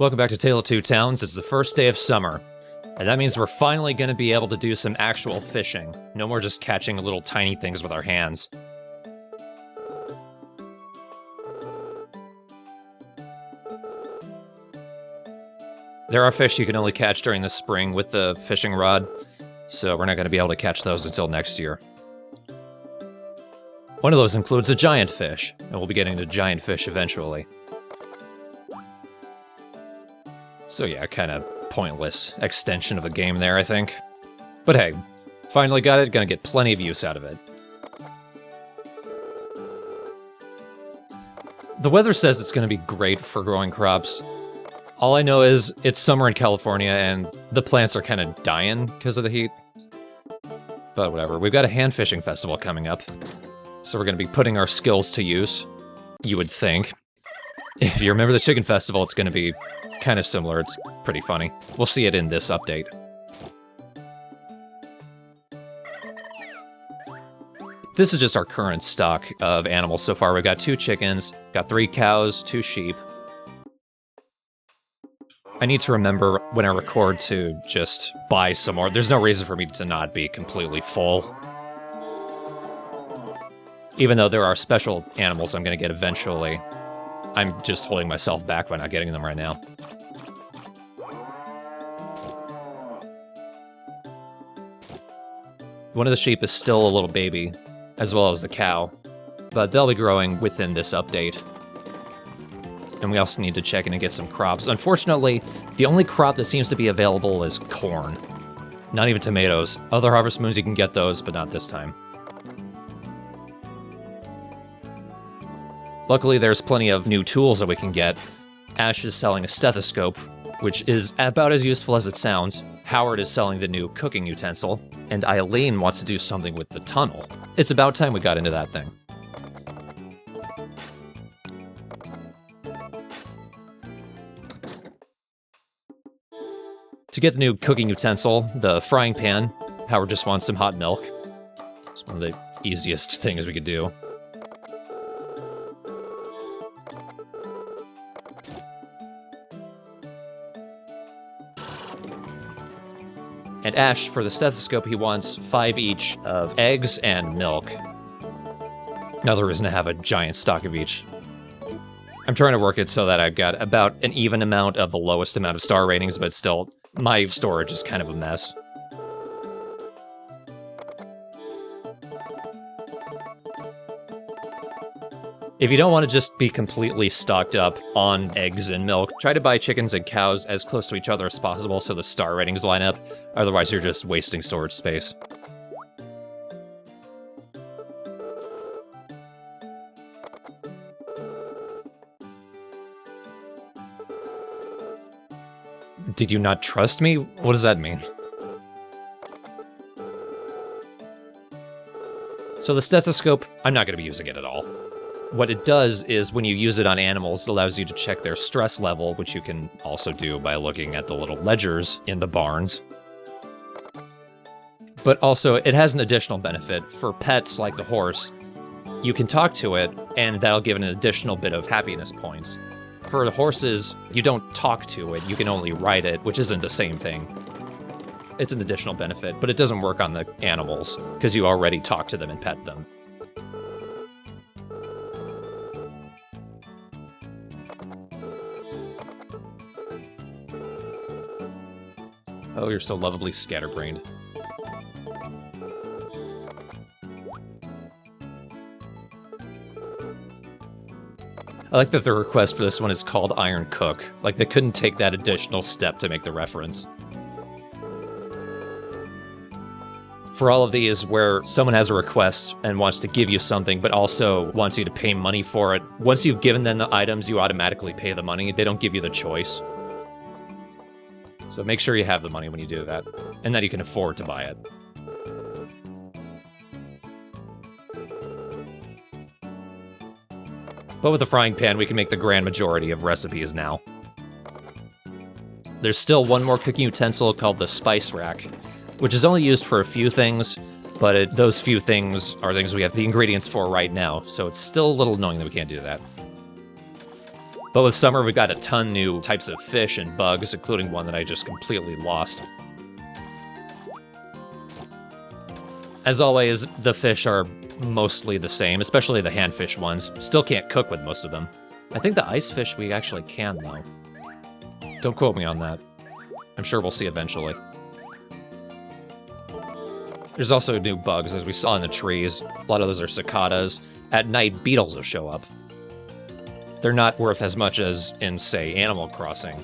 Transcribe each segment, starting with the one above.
Welcome back to Tale of Two Towns. It's the first day of summer, and that means we're finally going to be able to do some actual fishing. No more just catching little tiny things with our hands. There are fish you can only catch during the spring with the fishing rod, so we're not going to be able to catch those until next year. One of those includes a giant fish, and we'll be getting to giant fish eventually. So yeah, kind of pointless extension of the game there, I think. But hey, finally got it, gonna get plenty of use out of it. The weather says it's gonna be great for growing crops. All I know is it's summer in California and the plants are kind of dying because of the heat. But whatever, we've got a hand fishing festival coming up. So we're gonna be putting our skills to use, you would think. If you remember the chicken festival, it's gonna be kind of similar. It's pretty funny. We'll see it in this update. This is just our current stock of animals so far. We've got 2 chickens, got 3 cows, 2 sheep. I need to remember when I record to just buy some more. There's no reason for me to not be completely full. Even though there are special animals I'm going to get eventually, I'm just holding myself back by not getting them right now. One of the sheep is still a little baby, as well as the cow, but they'll be growing within this update. And we also need to check in and get some crops. Unfortunately, the only crop that seems to be available is corn. Not even tomatoes. Other Harvest Moons you can get those, but not this time. Luckily, there's plenty of new tools that we can get. Ash is selling a stethoscope, which is about as useful as it sounds. Howard is selling the new cooking utensil, and Eileen wants to do something with the tunnel. It's about time we got into that thing. To get the new cooking utensil, the frying pan, Howard just wants some hot milk. It's one of the easiest things we could do. And Ash, for the stethoscope, he wants 5 each of eggs and milk. Another reason to have a giant stock of each. I'm trying to work it so that I've got about an even amount of the lowest amount of star ratings, but still, my storage is kind of a mess. If you don't want to just be completely stocked up on eggs and milk, try to buy chickens and cows as close to each other as possible so the star ratings line up. Otherwise, you're just wasting storage space. Did you not trust me? What does that mean? So the stethoscope, I'm not going to be using it at all. What it does is when you use it on animals, it allows you to check their stress level, which you can also do by looking at the little ledgers in the barns. But also, it has an additional benefit. For pets like the horse, you can talk to it, and that'll give it an additional bit of happiness points. For the horses, you don't talk to it, you can only ride it, which isn't the same thing. It's an additional benefit, but it doesn't work on the animals, because you already talk to them and pet them. Oh, you're so lovably scatterbrained. I like that the request for this one is called Iron Cook. Like, they couldn't take that additional step to make the reference. For all of these, where someone has a request and wants to give you something, but also wants you to pay money for it, once you've given them the items, you automatically pay the money. They don't give you the choice. So make sure you have the money when you do that, and that you can afford to buy it. But with the frying pan, we can make the grand majority of recipes now. There's still one more cooking utensil called the spice rack, which is only used for a few things, but those few things are things we have the ingredients for right now, so it's still a little annoying that we can't do that. But with summer, we've got a ton new types of fish and bugs, including one that I just completely lost. As always, the fish are mostly the same, especially the handfish ones. Still can't cook with most of them. I think the ice fish we actually can, though. Don't quote me on that. I'm sure we'll see eventually. There's also new bugs, as we saw in the trees. A lot of those are cicadas. At night, beetles will show up. They're not worth as much as in, say, Animal Crossing.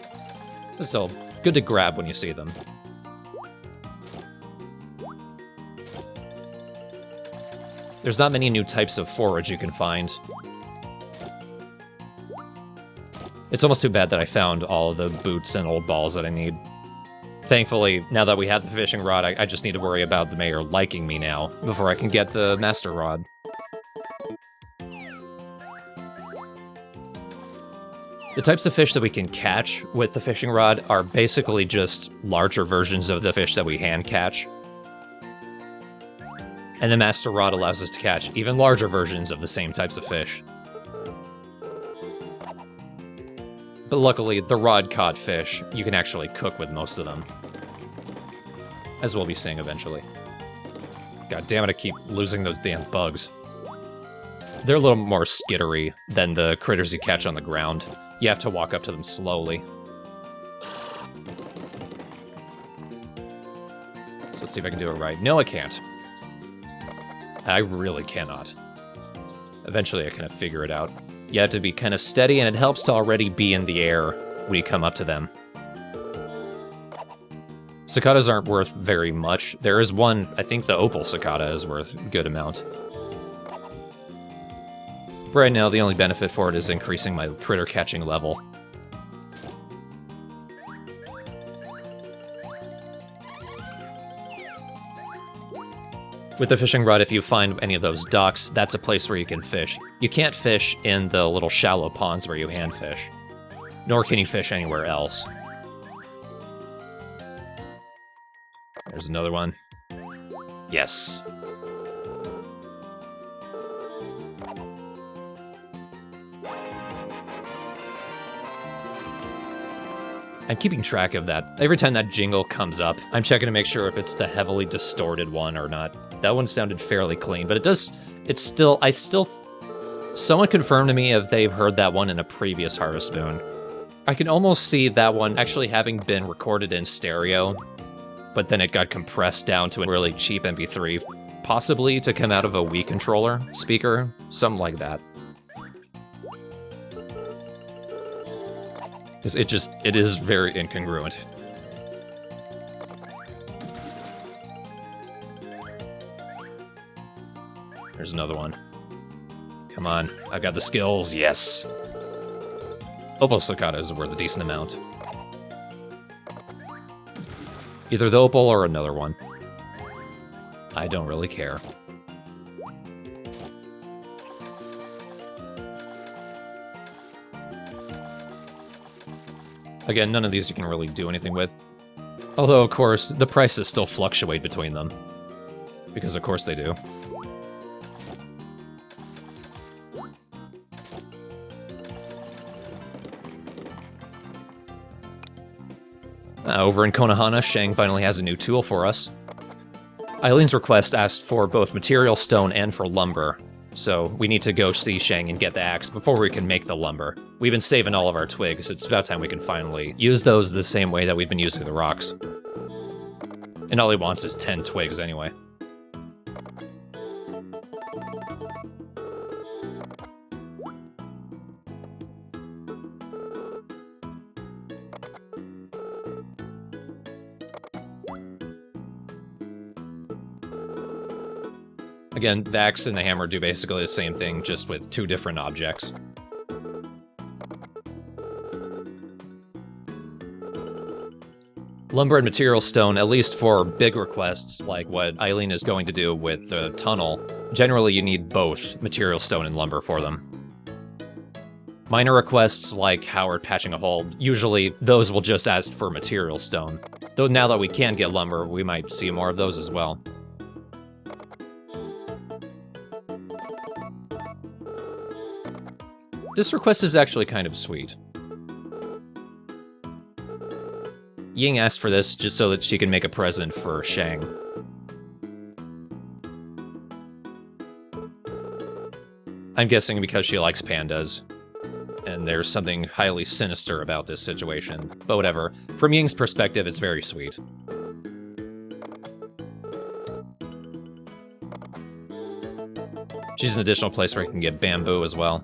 But still, good to grab when you see them. There's not many new types of forage you can find. It's almost too bad that I found all of the boots and old balls that I need. Thankfully, now that we have the fishing rod, I just need to worry about the mayor liking me now, before I can get the master rod. The types of fish that we can catch with the fishing rod are basically just larger versions of the fish that we hand catch. And the master rod allows us to catch even larger versions of the same types of fish. But luckily, the rod-caught fish, you can actually cook with most of them. As we'll be seeing eventually. God damn it, I keep losing those damn bugs. They're a little more skittery than the critters you catch on the ground. You have to walk up to them slowly. So let's see if I can do it right. No, I can't. I really cannot. Eventually I kind of figure it out. You have to be kind of steady, and it helps to already be in the air when you come up to them. Cicadas aren't worth very much. There is one, I think the opal cicada is worth a good amount. Right now, the only benefit for it is increasing my critter catching level. With the fishing rod, if you find any of those docks, that's a place where you can fish. You can't fish in the little shallow ponds where you hand fish. Nor can you fish anywhere else. There's another one. Yes. I'm keeping track of that. Every time that jingle comes up, I'm checking to make sure if it's the heavily distorted one or not. That one sounded fairly clean, but someone confirmed to me if they've heard that one in a previous Harvest Moon. I can almost see that one actually having been recorded in stereo, but then it got compressed down to a really cheap MP3, possibly to come out of a Wii controller speaker, something like that. It is very incongruent. There's another one. Come on, I've got the skills, yes. Opal cicada is worth a decent amount. Either the opal or another one. I don't really care. Again, none of these you can really do anything with. Although, of course, the prices still fluctuate between them. Because of course they do. Over in Konohana, Shang finally has a new tool for us. Eileen's request asked for both material stone and for lumber, so we need to go see Shang and get the axe before we can make the lumber. We've been saving all of our twigs, it's about time we can finally use those the same way that we've been using the rocks. And all he wants is 10 twigs anyway. Again, the axe and the hammer do basically the same thing, just with 2 different objects. Lumber and material stone, at least for big requests, like what Eileen is going to do with the tunnel, generally you need both material stone and lumber for them. Minor requests, like Howard patching a hole, usually those will just ask for material stone. Though now that we can get lumber, we might see more of those as well. This request is actually kind of sweet. Ying asked for this just so that she can make a present for Shang. I'm guessing because she likes pandas. And there's something highly sinister about this situation. But whatever. From Ying's perspective, it's very sweet. She's an additional place where you can get bamboo as well.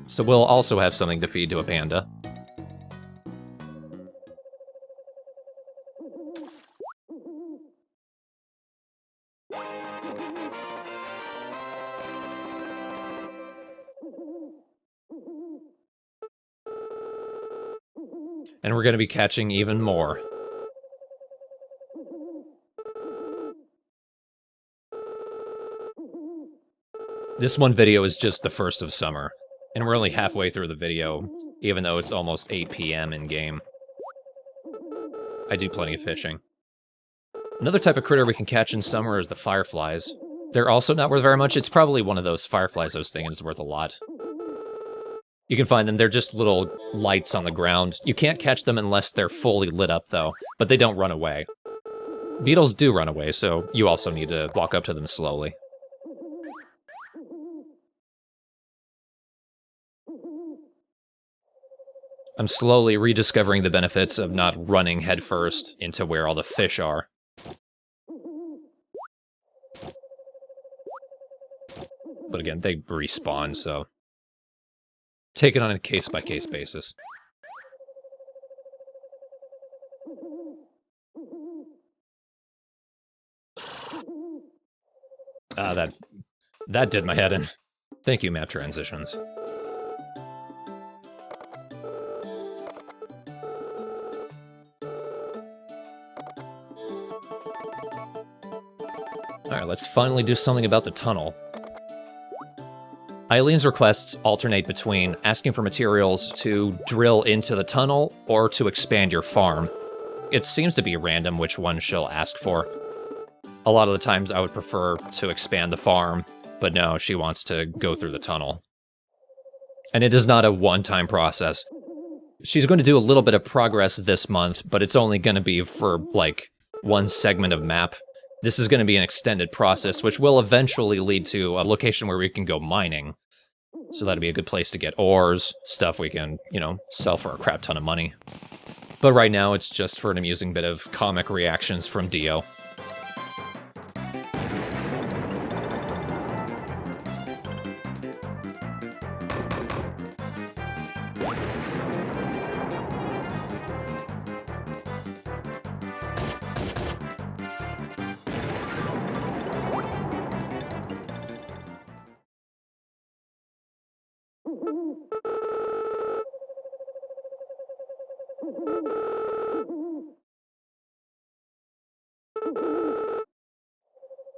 So we'll also have something to feed to a panda. And we're going to be catching even more. This one video is just the first of summer, and we're only halfway through the video, even though it's almost 8 p.m. in-game. I do plenty of fishing. Another type of critter we can catch in summer is the fireflies. They're also not worth very much. It's probably one of those fireflies I was thinking is worth a lot. You can find them, they're just little lights on the ground. You can't catch them unless they're fully lit up, though, but they don't run away. Beetles do run away, so you also need to walk up to them slowly. I'm slowly rediscovering the benefits of not running headfirst into where all the fish are. But again, they respawn, so... take it on a case-by-case basis. Ah, that did my head in. Thank you, map transitions. Alright, let's finally do something about the tunnel. Eileen's requests alternate between asking for materials to drill into the tunnel or to expand your farm. It seems to be random which one she'll ask for. A lot of the times I would prefer to expand the farm, but no, she wants to go through the tunnel. And it is not a one-time process. She's going to do a little bit of progress this month, but it's only going to be for, like, one segment of map. This is going to be an extended process, which will eventually lead to a location where we can go mining. So that'd be a good place to get ores, stuff we can, you know, sell for a crap ton of money. But right now, it's just for an amusing bit of comic reactions from Dio.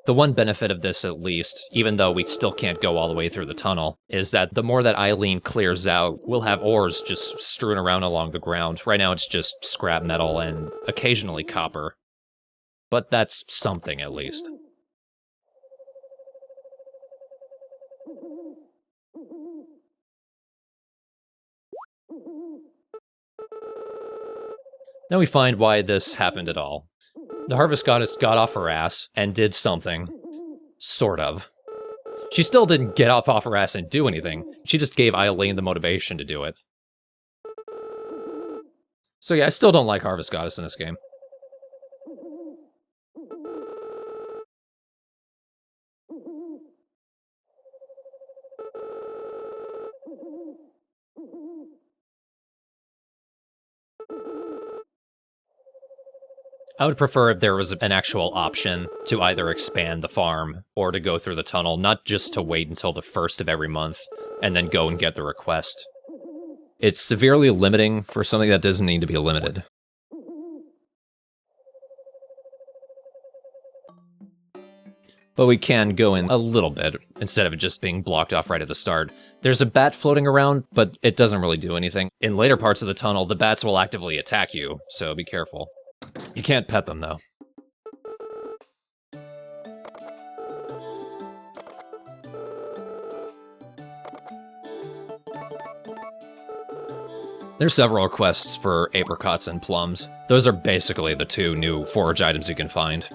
The one benefit of this, at least, even though we still can't go all the way through the tunnel, is that the more that Eileen clears out, we'll have ores just strewn around along the ground. Right now it's just scrap metal and occasionally copper. But that's something, at least. Now we find why this happened at all. The Harvest Goddess got off her ass and did something. Sort of. She still didn't get off her ass and do anything. She just gave Eileen the motivation to do it. So yeah, I still don't like Harvest Goddess in this game. I would prefer if there was an actual option to either expand the farm or to go through the tunnel, not just to wait until the first of every month and then go and get the request. It's severely limiting for something that doesn't need to be limited. But we can go in a little bit, instead of it just being blocked off right at the start. There's a bat floating around, but it doesn't really do anything. In later parts of the tunnel, the bats will actively attack you, so be careful. You can't pet them, though. There's several requests for apricots and plums. Those are basically the two new forage items you can find.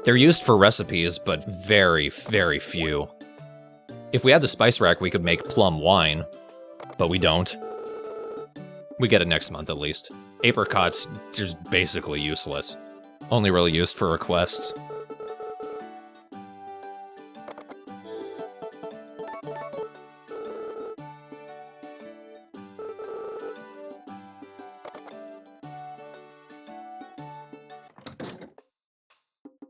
They're used for recipes, but very, very few. If we had the spice rack, we could make plum wine, but we don't. We get it next month, at least. Apricots, just basically useless. Only really used for requests.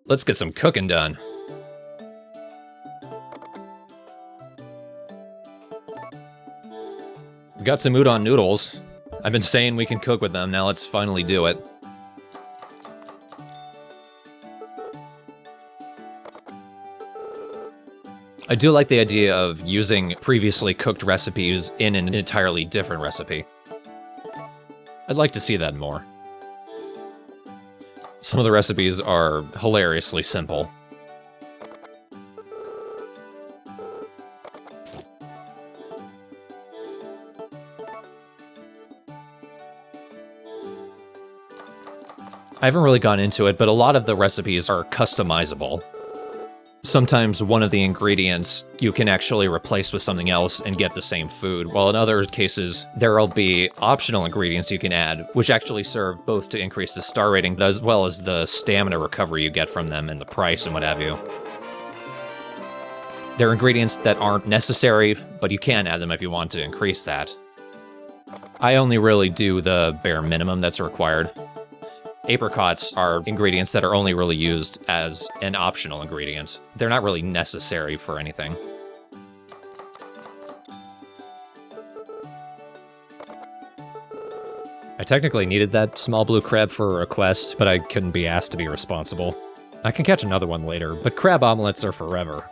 Let's get some cooking done. We got some udon noodles. I've been saying we can cook with them, now let's finally do it. I do like the idea of using previously cooked recipes in an entirely different recipe. I'd like to see that more. Some of the recipes are hilariously simple. I haven't really gone into it, but a lot of the recipes are customizable. Sometimes one of the ingredients you can actually replace with something else and get the same food, while in other cases, there'll be optional ingredients you can add, which actually serve both to increase the star rating, as well as the stamina recovery you get from them and the price and what have you. There are ingredients that aren't necessary, but you can add them if you want to increase that. I only really do the bare minimum that's required. Apricots are ingredients that are only really used as an optional ingredient. They're not really necessary for anything. I technically needed that small blue crab for a request, but I couldn't be asked to be responsible. I can catch another one later, but crab omelets are forever.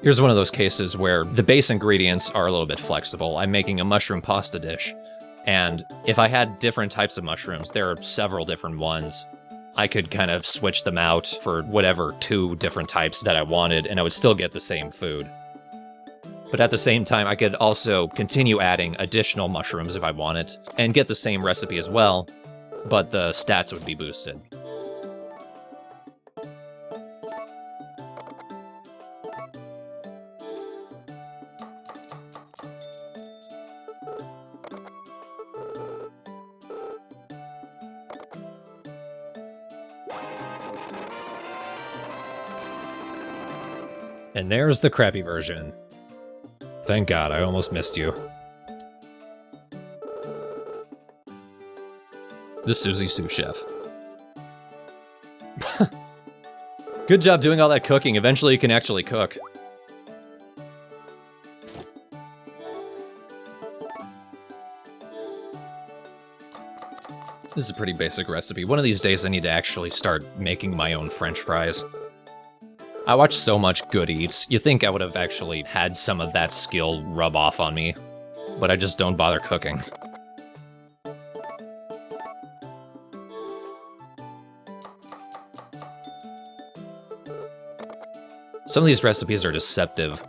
Here's one of those cases where the base ingredients are a little bit flexible. I'm making a mushroom pasta dish, and if I had different types of mushrooms, there are several different ones, I could kind of switch them out for whatever 2 different types that I wanted, and I would still get the same food. But at the same time, I could also continue adding additional mushrooms if I wanted, and get the same recipe as well, but the stats would be boosted. And there's the crappy version. Thank God, I almost missed you. The Suzy sous chef. Good job doing all that cooking. Eventually you can actually cook. This is a pretty basic recipe. One of these days I need to actually start making my own French fries. I watch so much Good Eats. You think I would have actually had some of that skill rub off on me, but I just don't bother cooking. Some of these recipes are deceptive.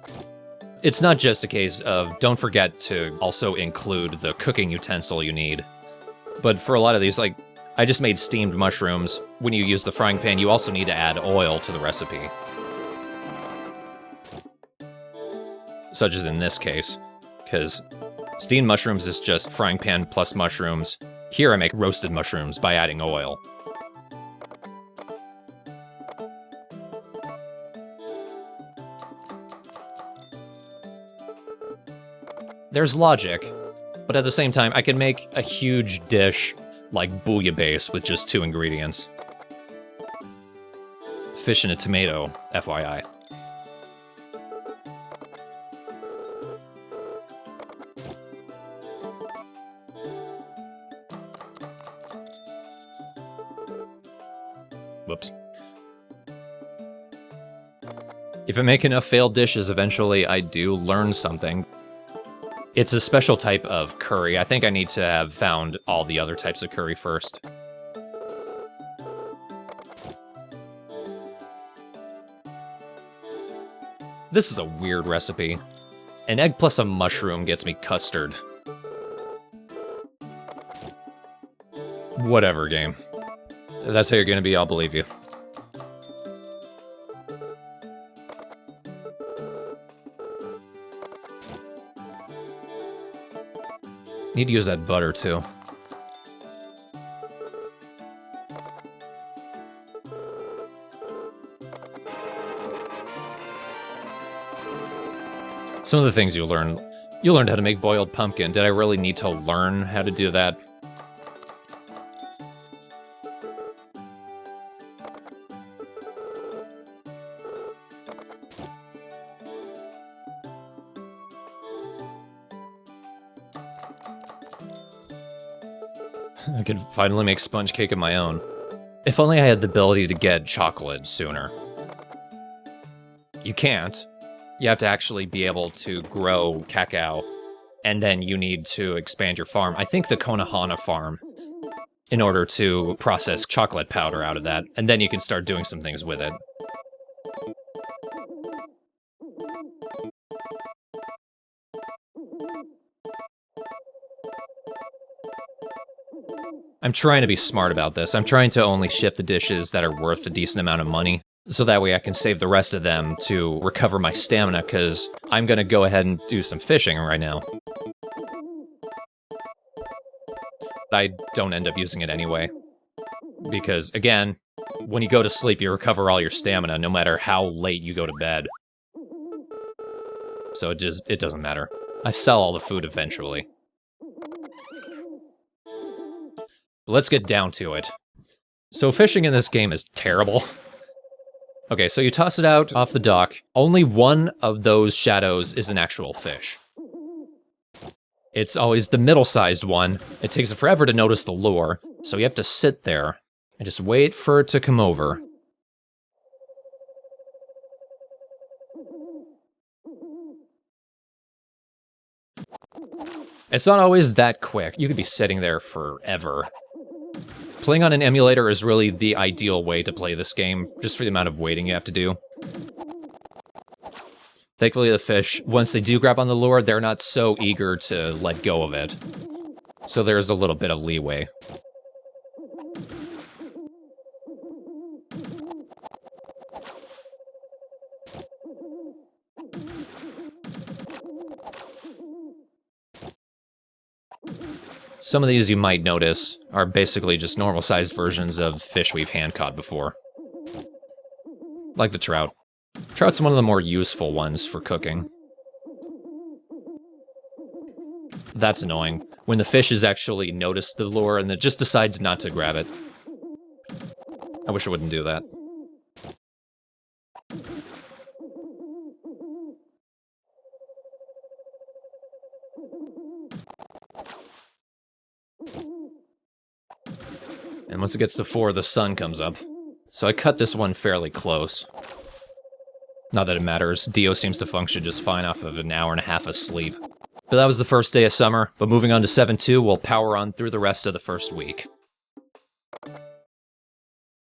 It's not just a case of don't forget to also include the cooking utensil you need. But for a lot of these, like, I just made steamed mushrooms. When you use the frying pan, you also need to add oil to the recipe. Such as in this case, because steamed mushrooms is just frying pan plus mushrooms. Here I make roasted mushrooms by adding oil. There's logic, but at the same time, I can make a huge dish like bouillabaisse with just 2 ingredients. Fish and a tomato, FYI. Whoops. If I make enough failed dishes, eventually I do learn something. It's a special type of curry. I think I need to have found all the other types of curry first. This is a weird recipe. An egg plus a mushroom gets me custard. Whatever, game. If that's how you're gonna be, I'll believe you. Need to use that butter, too. Some of the things you learned how to make boiled pumpkin. Did I really need to learn how to do that? I could finally make sponge cake of my own. If only I had the ability to get chocolate sooner. You can't. You have to actually be able to grow cacao, and then you need to expand your farm. I think the Konohana farm, in order to process chocolate powder out of that, and then you can start doing some things with it. I'm trying to be smart about this. I'm trying to only ship the dishes that are worth a decent amount of money, so that way I can save the rest of them to recover my stamina, because I'm going to go ahead and do some fishing right now. I don't end up using it anyway, because, again, when you go to sleep, you recover all your stamina, no matter how late you go to bed. So it doesn't matter. I sell all the food eventually. Let's get down to it. So fishing in this game is terrible. Okay, so you toss it out off the dock. Only one of those shadows is an actual fish. It's always the middle-sized one. It takes forever to notice the lure, so you have to sit there and just wait for it to come over. It's not always that quick. You could be sitting there forever. Playing on an emulator is really the ideal way to play this game, just for the amount of waiting you have to do. Thankfully, the fish, once they do grab on the lure, they're not so eager to let go of it. So there's a little bit of leeway. Some of these you might notice are basically just normal-sized versions of fish we've hand-caught before. Like the trout. Trout's one of the more useful ones for cooking. That's annoying, when the fish has actually noticed the lure and it just decides not to grab it. I wish it wouldn't do that. And once it gets to 4, the sun comes up. So I cut this one fairly close. Not that it matters, Dio seems to function just fine off of an hour and a half of sleep. But that was the first day of summer, but moving on to 7.2, we'll power on through the rest of the first week.